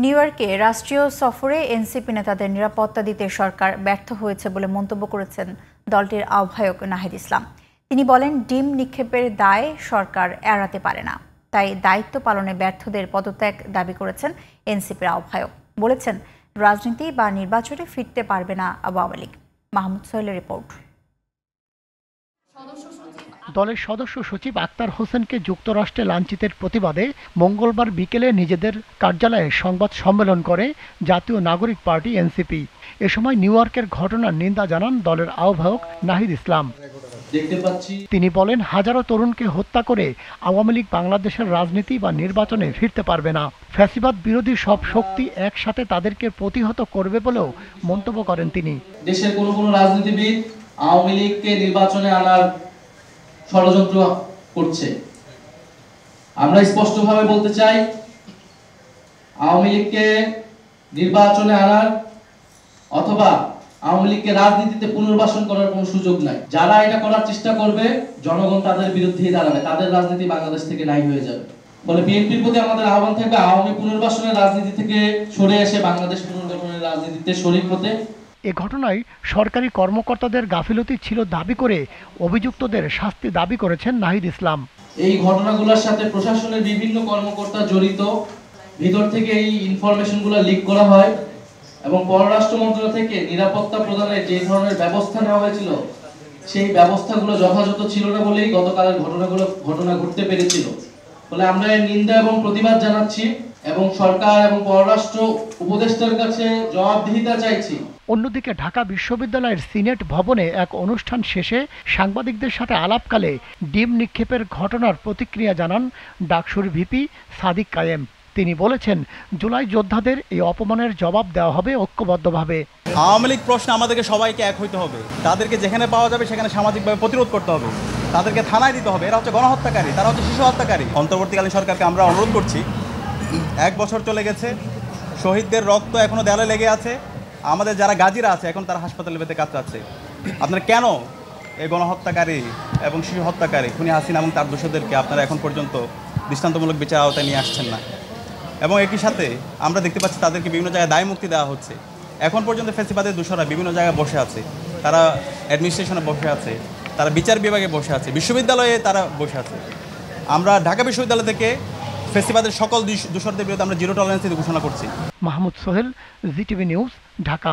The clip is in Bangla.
নিউ ইয়র্কে রাষ্ট্রীয় সফরে এনসিপি নেতাদের নিরাপত্তা দিতে সরকার ব্যর্থ হয়েছে বলে মন্তব্য করেছেন দলটির আহ্বায়ক নাহিদ ইসলাম। তিনি বলেন, ডিম নিক্ষেপের দায় সরকার এড়াতে পারে না, তাই দায়িত্ব পালনে ব্যর্থদের পদত্যাগ দাবি করেছেন এনসিপির আহ্বায়ক। বলেছেন, রাজনীতি বা নির্বাচনে ফিরতে পারবে না আওয়ামী লীগ। মাহমুদ সোহেলের রিপোর্ট। দলের সদস্য সচিব আক্তার হোসেনকে যুক্তরাষ্ট্রে লাঞ্ছিতের প্রতিবাদে মঙ্গলবার বিকেলে নিজেদের কার্যালয়ে সংবাদ সম্মেলন করে জাতীয় নাগরিক পার্টি এনসিপি। এ সময় নিউ ইয়র্কের ঘটনার নিন্দা জানান দলের আহ্বায়ক নাহিদ ইসলাম। তিনি বলেন, হাজারো তরুণকে হত্যা করে আওয়ামী লীগ বাংলাদেশের রাজনীতি বা নির্বাচনে ফিরতে পারবে না। ফ্যাসিবাদ বিরোধী সব শক্তি একসাথে তাদেরকে প্রতিহত করবে বলেও মন্তব্য করেন তিনি। দেশের কোনো রাজনীতিবিদ আওয়ামী লীগকে নির্বাচনে আনার ষড়যন্ত্র করছে। আমরা স্পষ্টভাবে বলতে চাই, আওয়ামী লীগকে নির্বাচনে আনার অথবা আওয়ামী লীগকে রাজনীতিতে পুনর্বাসন করার কোনো সুযোগ নাই। যারা এটা করার চেষ্টা করবে, জনগণ তাদের বিরুদ্ধেই দাঁড়াবে, তাদের রাজনীতি বাংলাদেশ থেকে নাই হয়ে যাবে। ফলে বিএনপির প্রতি আমাদের আহ্বান থাকবে, আওয়ামী পুনর্বাসনের রাজনীতি থেকে সরে এসে বাংলাদেশ পুনর্গঠনের রাজনীতিতে শরীক হতে। এ ঘটনায় সরকারি কর্মকর্তাদের গাফিলতি ছিল দাবি করে অভিযুক্তদের শাস্তি দাবি করেছেন নাহিদ ইসলাম। এই ঘটনাগুলোর সাথে প্রশাসনের বিভিন্ন কর্মকর্তা জড়িত, ভিতর থেকে এই ইনফরমেশনগুলো লিক করা হয় এবং পররাষ্ট্র মন্ত্রণালয় থেকে নিরাপত্তা প্রদানের যে ধরনের ব্যবস্থা নেওয়া হয়েছিল, সেই ব্যবস্থাগুলো যথাযথ ছিল না বলেই গতকালের ঘটনা ঘটতে পেরেছিল। ফলে আমরা এর নিন্দা এবং প্রতিবাদ জানাচ্ছি এবং সরকার এবং পররাষ্ট্র উপদেষ্টার কাছে জবাবদিহিতা চাইছি। অন্যদিকে ঢাকা বিশ্ববিদ্যালয়ের সিনেট ভবনে এক অনুষ্ঠান শেষে সাংবাদিকদের সাথে আলাপকালে ডিম নিক্ষেপের ঘটনার প্রতিক্রিয়া জানান ডাকসুর ভিপি সাদিক কায়েম। তিনি বলেছেন, জুলাই যোদ্ধাদের এই অপমানের জবাব দেওয়া হবে ঐক্যবদ্ধভাবে। আওয়ামী লীগ প্রশ্নে আমাদেরকে সবাইকে এক হইতে হবে। তাদেরকে যেখানে পাওয়া যাবে সেখানে সামাজিকভাবে প্রতিরোধ করতে হবে। তাদেরকে থানায় দিতে হবে। এরা হচ্ছে গণহত্যাকারী, তারা হচ্ছে শিশু হত্যাকারী। অন্তর্বর্তীকালীন সরকারকে আমরা অনুরোধ করছি, 1 বছর চলে গেছে, শহীদদের রক্ত এখনো দেয়ালে লেগে আছে। আমাদের যারা গাজীরা আছে এখন তারা হাসপাতালে বেঁধে কাতরাচ্ছে। আপনারা কেন এই গণহত্যাকারী এবং শিশু হত্যাকারী খুনি হাসিনা এবং তার দোষীদেরকে আপনারা এখন পর্যন্ত দৃষ্টান্তমূলক বিচার আওতায় নিয়ে আসছেন না? এবং একই সাথে আমরা দেখতে পাচ্ছি তাদেরকে বিভিন্ন জায়গায় দায় মুক্তি দেওয়া হচ্ছে। এখন পর্যন্ত ফ্যাসিবাদের দোষরা বিভিন্ন জায়গায় বসে আছে, তারা অ্যাডমিনিস্ট্রেশনে বসে আছে, তারা বিচার বিভাগে বসে আছে, বিশ্ববিদ্যালয়ে তারা বসে আছে। আমরা ঢাকা বিশ্ববিদ্যালয় থেকে ফ্যাসিবাদের সকল দোষরদের বিরুদ্ধে আমরা জিরো টলারেন্স ঘোষণা করছি। Mahmud Sohel, GTV news, Dhaka.